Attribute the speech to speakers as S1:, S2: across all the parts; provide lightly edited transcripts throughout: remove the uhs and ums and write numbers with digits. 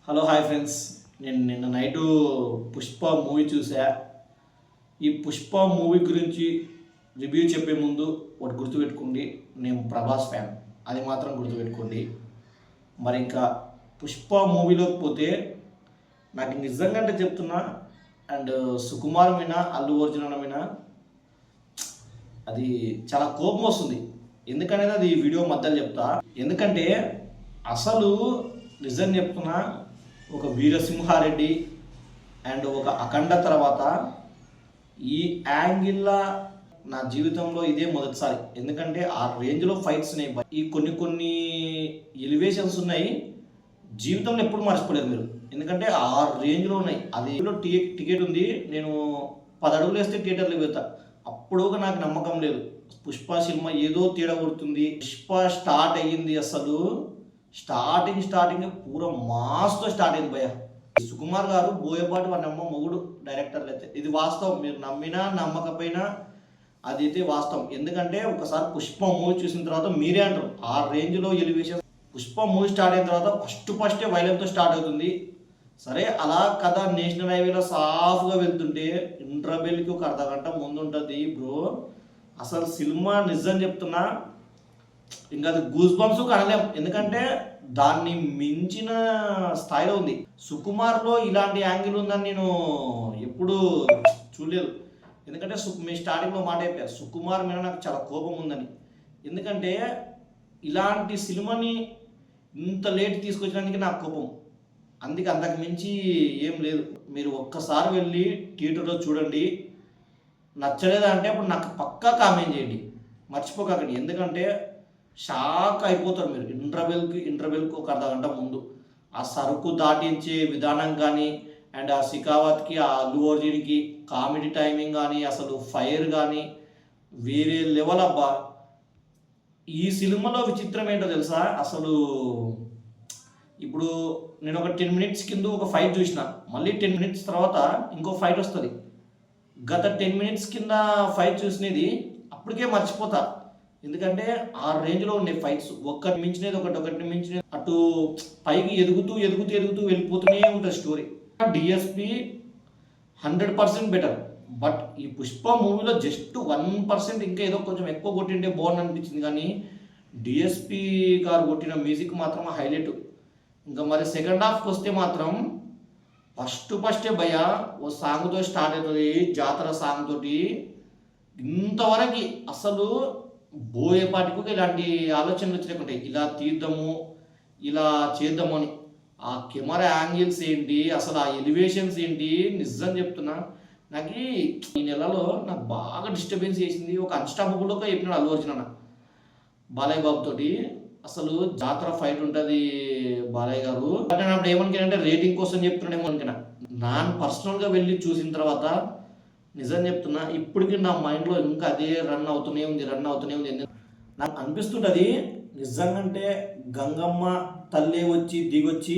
S1: Hello hi friends. నేను నిన్న night Pushpa movie చూసా. ఈ పుష్ప మూవీ గురించి రివ్యూ చెప్పే ముందు ఒకటి గుర్తుపెట్టుకోండి, నేను ప్రభాస్ ఫ్యాన్, అది మాత్రం గుర్తుపెట్టుకోండి. మరి ఇంకా పుష్ప మూవీలోకి పోతే నాకు నిజంగా అంటే చెప్తున్నా, అండ్ సుకుమార్ మీద అల్లు అర్జున్ మీద అది చాలా కోపం వస్తుంది. ఎందుకనేది అది వీడియో మధ్యలో చెప్తా. ఎందుకంటే అసలు నిజం చెప్తున్నా, ఒక వీరసింహారెడ్డి అండ్ ఒక అఖండ తర్వాత ఈ యాంగిల్లో నా జీవితంలో ఇదే మొదటిసారి. ఎందుకంటే ఆ రేంజ్లో ఫైట్స్ ఉన్నాయి, ఈ కొన్ని ఎలివేషన్స్ ఉన్నాయి, జీవితంలో ఎప్పుడు మర్చిపోలేదు మీరు. ఎందుకంటే ఆ రేంజ్లో ఉన్నాయి. అది టికెట్ ఉంది, నేను 10 అడుగులు వేస్తే థియేటర్లో వెళ్తా. అప్పుడు నాకు నమ్మకం లేదు, పుష్ప సినిమా ఏదో తేడా కొడుతుంది. పుష్ప స్టార్ట్ అయ్యింది, అసలు స్టార్టింగ్ పూర మాస్తో స్టార్ట్ అయింది భయ్య. సుకుమార్ గారు బోయపాటి వాళ్ళ అమ్మ మొగుడు డైరెక్టర్లు అయితే ఇది వాస్తవం. మీరు నమ్మినా నమ్మకపోయినా అదైతే వాస్తవం. ఎందుకంటే ఒకసారి పుష్ప మూవీ చూసిన తర్వాత మీరే అంటారు ఆ రేంజ్లో ఎలివేషన్. పుష్ప మూవీ స్టార్ట్ అయిన తర్వాత ఫస్టే వైలెన్తో స్టార్ట్ అవుతుంది. సరే, అలా కథ నేషనల్ హైవేలో సాఫ్గా వెళ్తుంటే ఇంటర్వెల్కి ఒక అర్ధగంట ముందు ఉంటుంది బ్రో. అసలు సినిమా నిజం చెప్తున్నా, ఇంకా అది గూస్ బంప్స్ అనలేం. ఎందుకంటే దాన్ని మించిన స్థాయిలో ఉంది. సుకుమార్లో ఇలాంటి యాంగిల్ ఉందని నేను ఎప్పుడు చూడలేదు. ఎందుకంటే మీ స్టార్టింగ్లో మాట అయిపోయారు, సుకుమార్ మీద నాకు చాలా కోపం ఉందని. ఎందుకంటే ఇలాంటి సినిమాని ఇంత లేట్ తీసుకొచ్చడానికి నాకు కోపం. అందుకే అంతకు మించి ఏం లేదు. మీరు ఒక్కసారి వెళ్ళి థియేటర్లో చూడండి. నచ్చలేదా అంటే అప్పుడు నాకు పక్కా కామెంట్ చేయండి, మర్చిపోకండి. ఎందుకంటే షాక్ అయిపోతారు మీరు. ఇంటర్వెల్కి ఒక అర్ధగంట ముందు ఆ సరుకు దాటించే విధానం కానీ, అండ్ ఆ శిఖావత్కి, ఆ అల్లు అర్జున్కి కామెడీ టైమింగ్ కానీ, అసలు ఫైర్ కానీ వేరే లెవెల్ అబ్బా. ఈ సినిమాలో విచిత్రం ఏంటో తెలుసా, అసలు ఇప్పుడు నేను ఒక 10 మినిట్స్ కింద ఒక ఫైట్ చూసిన, మళ్ళీ 10 మినిట్స్ తర్వాత ఇంకో ఫైట్ వస్తుంది. గత 10 మినిట్స్ కింద ఫైట్ చూసినది అప్పటికే మర్చిపోతా. ఎందుకంటే ఆ రేంజ్లో ఉండే ఫైట్స్, ఒకటి మించినది ఒకటి మించినది, అటు పైకి ఎదుగుతూ వెళ్ళిపోతూనే ఉంటుంది స్టోరీ. DSP 100% better. బట్ ఈ పుష్ప మూవీలో జస్ట్ 1% ఇంకా ఏదో కొంచెం ఎక్కువ కొట్టింటే బాగుంది అనిపించింది. కానీ డిఎస్పి గారు కొట్టిన మ్యూజిక్ మాత్రం హైలైట్. ఇంకా మరి సెకండ్ హాఫ్కి వస్తే మాత్రం ఫస్టే భయ ఓ సాంగ్తో స్టార్ట్ అవుతుంది, జాతర సాంగ్ తోటి. ఇంతవరకు అసలు బోయేపాటికి ఇలాంటి ఆలోచనలు వచ్చినాయి, ఇలా తీద్దాము, ఇలా చేద్దాము అని. ఆ కెమెరా యాంగిల్స్ ఏంటి, అసలు ఆ ఎలివేషన్స్ ఏంటి, నిజం చెప్తున్నా నాకు ఈ నెలలో నాకు బాగా డిస్టర్బెన్స్ చేసింది. ఒక అన్స్టాపబుల్గా చెప్పినాడు అల్లు అర్జున్ అన్న బాలయ్య బాబు తోటి. అసలు జాతర ఫైట్ ఉంటుంది బాలయ్య గారు. నేను అప్పుడు ఏమనుకున్నానంటే రేటింగ్ కోసం చెప్తున్నాడేమో అనుకున్నా. నాన్ పర్సనల్గా వెళ్ళి చూసిన తర్వాత నిజం చెప్తున్నా, ఇప్పటికీ నా మైండ్లో ఇంకా అదే రన్ అవుతూనే ఉంది. నాకు అనిపిస్తుంటుంది నిజంగా గంగమ్మ తల్లి దిగొచ్చి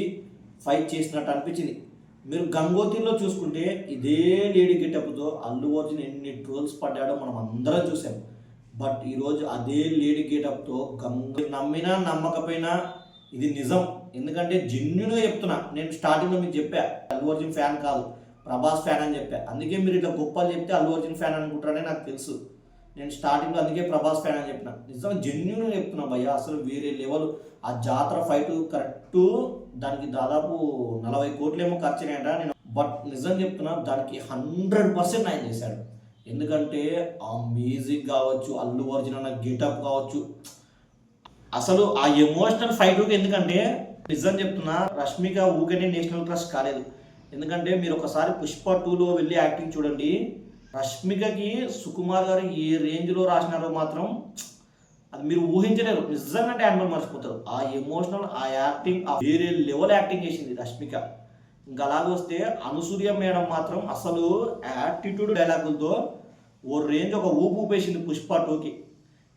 S1: ఫైట్ చేసినట్టు అనిపించింది. మీరు గంగోత్రిలో చూసుకుంటే ఇదే లేడీ గెటప్తో అల్లు అర్జున్ ఎన్ని ట్రోల్స్ పడ్డాడో మనం అందరం చూసాం. బట్ ఈరోజు అదే లేడీ గెటప్తో నమ్మినా నమ్మకపోయినా ఇది నిజం. ఎందుకంటే జెన్యూన్గా చెప్తున్నా. నేను స్టార్టింగ్లో మీకు చెప్పా, అల్లు అర్జున్ ఫ్యాన్ కాదు ప్రభాస్ ఫ్యాన్ అని చెప్పా. అందుకే మీరు ఇట్లా గొప్పలు చెప్తే అల్లు అర్జున్ ఫ్యాన్ అనుకుంటారని నాకు తెలుసు. నేను స్టార్టింగ్లో అందుకే ప్రభాస్ ఫ్యాన్ అని చెప్పిన. నిజంగా జెన్యూన్గా చెప్తున్నా భయ్య, అసలు వేరే లెవెల్. ఆ జాతర ఫైట్ కరెక్ట్, దానికి దాదాపు 40 కోట్లేమో ఖర్చు అయ్యాయంట. నేను బట్ నిజం చెప్తున్నా, దానికి 100% ఆయన చేశాడు. ఎందుకంటే ఆ మ్యూజిక్ కావచ్చు, అల్లు అర్జున్ అన్న గెటప్ కావచ్చు, అసలు ఆ ఎమోషనల్ ఫైట్. ఎందుకంటే నిజం చెప్తున్నా, రష్మిక ఊకనే నేషనల్ క్రష్ కాలేదు. ఎందుకంటే మీరు ఒకసారి పుష్ప 2లో వెళ్ళి యాక్టింగ్ చూడండి. రష్మికకి సుకుమార్ గారు ఏ రేంజ్లో రాసినారో మాత్రం అది మీరు ఊహించలేరు. నిజంగా యానిమల్ మర్చిపోతారు. ఆ ఎమోషనల్, ఆ యాక్టింగ్, ఆ వేరే లెవెల్ యాక్టింగ్ చేసింది రష్మిక. ఇంకా అలాగే వస్తే అనుసూర్య మేడం మాత్రం అసలు యాటిట్యూడ్ డైలాగులతో ఓ రేంజ్, ఒక ఊపేసింది పుష్ప 2కి.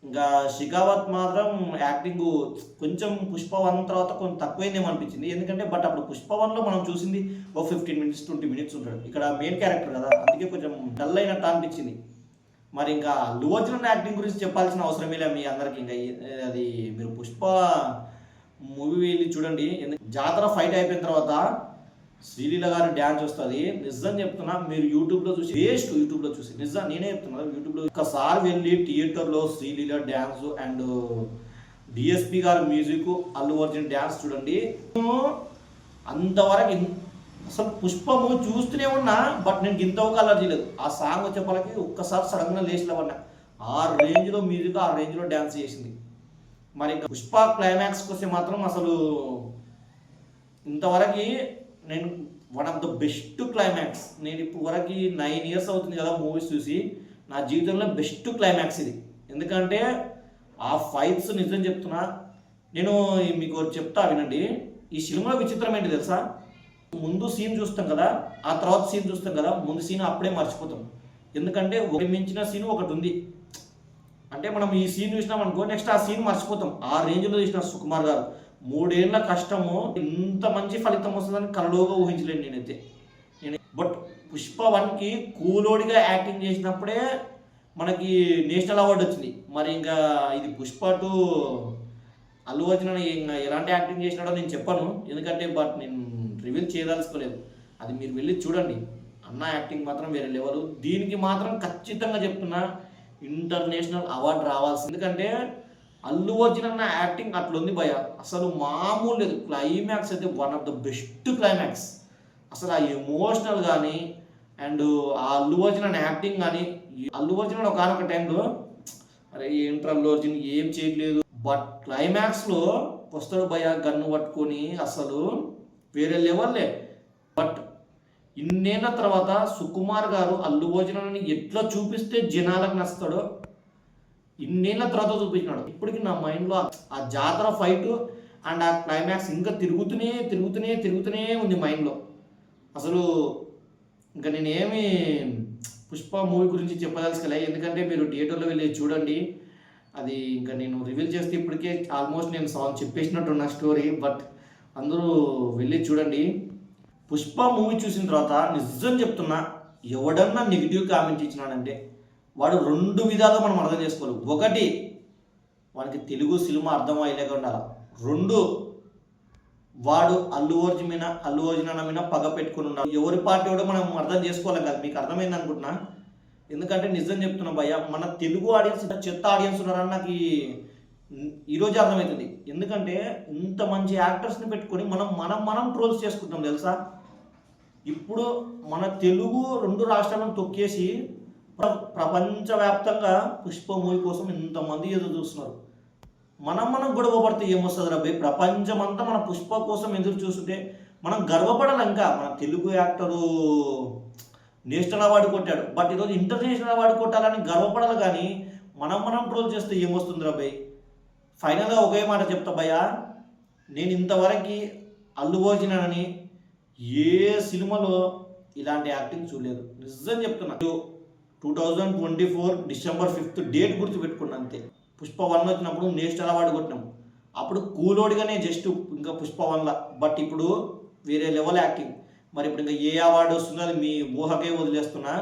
S1: ఇంకా షికావత్ మాత్రం యాక్టింగ్ కొంచెం పుష్ప 1 తర్వాత కొంచెం తక్కువైందేమో అనిపించింది. ఎందుకంటే బట్ అప్పుడు పుష్ప 1లో మనం చూసింది ఓ 15 మినిట్స్ 20 మినిట్స్ ఉంటాడు. ఇక్కడ మెయిన్ క్యారెక్టర్ కదా, అందుకే కొంచెం డల్ అయినట్టు అనిపించింది. మరి ఇంకా అల్లు అర్జున్ యాక్టింగ్ గురించి చెప్పాల్సిన అవసరమే లేదు మీ అందరికీ. ఇంకా అది మీరు పుష్ప మూవీ వెళ్ళి చూడండి. జాతర ఫైట్ అయిపోయిన తర్వాత శ్రీలీల గారి డ్యాన్స్ వస్తుంది. నిజం చెప్తున్నా, మీరు యూట్యూబ్లో చూసి వేస్ట్. యూట్యూబ్లో చూసి నిజం నేనే చెప్తున్నా, యూట్యూబ్లో ఒక్కసారి వెళ్ళి థియేటర్లో శ్రీలీల డ్యాన్స్ అండ్ డిఎస్పి గారి మ్యూజిక్, అల్లు అర్జున్ డ్యాన్స్ చూడండి. అంతవరకు అసలు పుష్ప మూవీ చూస్తూనే ఉన్నా, బట్ నేను ఇంత ఒక అలర్జీ లేదు. ఆ సాంగ్ వచ్చేపలకి ఒక్కసారి సడన్గా లేచిలో పడినా. ఆ రేంజ్లో మ్యూజిక్, ఆ రేంజ్లో డ్యాన్స్ చేసింది. మరి ఇంకా పుష్ప క్లైమాక్స్కి వస్తే మాత్రం అసలు ఇంతవరకు నేను one of the best climax. నేను ఇప్పుడు వరకు 9 years అవుతుంది కదా మూవీస్ చూసి, నా జీవితంలో బెస్ట్ క్లైమాక్స్ ఇది. ఎందుకంటే ఆ ఫైట్స్ నిజం చెప్తున్నా. నేను మీకు చెప్తా వినండి. ఈ సినిమాలో విచిత్రం ఏంటి తెలుసా, ముందు సీన్ చూస్తాం కదా, ఆ తర్వాత సీన్ చూస్తాం కదా, ముందు సీన్ అప్పుడే మర్చిపోతాం. ఎందుకంటే ఒకటి మించిన సీన్ ఒకటి ఉంది. అంటే మనం ఈ సీన్ చూసినాం అనుకో, నెక్స్ట్ ఆ సీన్ మర్చిపోతాం. ఆ రేంజ్లో చూసిన సుకుమార్ గారు 3 ఏళ్ల కష్టము ఇంత మంచి ఫలితం వస్తుందని కలలోగా ఊహించలేను నేనైతే. బట్ పుష్ప 1కి కూలోడిగా యాక్టింగ్ చేసినప్పుడే మనకి నేషనల్ అవార్డు వచ్చింది. మరి ఇంకా ఇది పుష్ప 2 అల్లు అర్జున్ ఎలాంటి యాక్టింగ్ చేసినాడో నేను చెప్పను, ఎందుకంటే బట్ నేను రివీల్ చేయదలుచుకోలేదు. అది మీరు వెళ్ళి చూడండి. అన్న యాక్టింగ్ మాత్రం వేరే లెవెల్. దీనికి మాత్రం ఖచ్చితంగా చెప్తున్నా, ఇంటర్నేషనల్ అవార్డు రావాల్సింది. ఎందుకంటే అల్లు అర్జున్ అన్న యాక్టింగ్ అట్లుంది భయ, అసలు మామూలు లేదు. క్లైమాక్స్ అయితే one of the best climax. అసలు ఆ ఎమోషనల్ కానీ అండ్ ఆ అల్లు అర్జున్ అన్న యాక్టింగ్ కానీ, అల్లు అర్జున్ ఒకనొక టైంలో అరే ఏంట్రా అల్లు అర్జున్ ఏం చేయట్లేదు, బట్ క్లైమాక్స్లో వస్తాడు భయ గన్ను పట్టుకొని, అసలు వేరే లెవెల్లే. బట్ ఇన్నేళ్ళ తర్వాత సుకుమార్ గారు అల్లు అర్జున్ ఎట్లా చూపిస్తే జనాలకు నచ్చుతాడో ఇన్నేళ్ళ తర్వాత చూపించినాడు. ఇప్పటికి నా మైండ్లో ఆ జాతర ఫైట్ అండ్ ఆ క్లైమాక్స్ ఇంకా తిరుగుతూనే ఉంది మైండ్లో. అసలు ఇంకా నేనేమి పుష్ప మూవీ గురించి చెప్పదలుచుకోలే, ఎందుకంటే మీరు థియేటర్లో వెళ్ళి చూడండి. అది ఇంకా నేను రివీల్ చేస్తే ఇప్పటికే ఆల్మోస్ట్ నేను సాంగ్ చెప్పేసినట్టున్న స్టోరీ. బట్ అందరూ వెళ్ళి చూడండి. పుష్ప మూవీ చూసిన తర్వాత నిజం చెప్తున్నా, ఎవడన్నా నెగిటివ్ కామెంట్ ఇచ్చినాడంటే వాడు 2 విధాలుగా మనం అర్థం చేసుకోవాలి. ఒకటి, వాడికి తెలుగు సినిమా అర్థం అయ్యేలాగా ఉండాలి. 2, వాడు అల్లు అర్జున్ అన్న మీద పగ పెట్టుకుని ఉన్నాడు. ఎవరి పార్టీ కూడా మనం అర్థం చేసుకోవాలి కదా. మీకు అర్థమైంది అనుకుంటున్నా. ఎందుకంటే నిజం చెప్తున్నా భయ్య, మన తెలుగు ఆడియన్స్ చెత్త ఆడియన్స్ ఉన్నారని నాకు ఈరోజు అర్థమవుతుంది. ఎందుకంటే ఇంత మంచి యాక్టర్స్ని పెట్టుకొని మనం ట్రోల్స్ చేసుకుంటాం తెలుసా. ఇప్పుడు మన తెలుగు 2 రాష్ట్రాలను తొక్కేసి ప్రపంచవ్యాప్తంగా పుష్ప మూవీ కోసం ఇంతమంది ఎదురు చూస్తున్నారు. మనం గొడవ పడితే ఏమొస్తుంది రబ్బే, ప్రపంచం అంతా మన పుష్ప కోసం ఎదురు చూస్తుంటే మనం గర్వపడాలి. ఇంకా మన తెలుగు యాక్టరు నేషనల్ అవార్డు కొట్టాడు, బట్ ఈరోజు ఇంటర్నేషనల్ అవార్డు కొట్టాలని గర్వపడాలి. కానీ మనం ట్రోల్ చేస్తే ఏమొస్తుంది రబ్బే. ఫైనల్గా ఒకే మాట చెప్తా భయ్యా, నేను ఇంతవరకు అల్లు అర్జున్ అని ఏ సినిమాలో ఇలాంటి యాక్టింగ్ చూడలేదు. నిజం చెప్తున్నా. 2024 December 5th డేట్ గుర్తుపెట్టుకున్నా అంతే. పుష్ప 1 వచ్చినప్పుడు నేషనల్ అవార్డు కొట్టినాం. అప్పుడు కూలోడిగానే జస్ట్ ఇంకా పుష్ప 1లా, బట్ ఇప్పుడు వేరే లెవెల్ యాక్టింగ్. మరి ఇప్పుడు ఇంకా ఏ అవార్డు వస్తుందో అది మీ ఊహకే వదిలేస్తున్నా.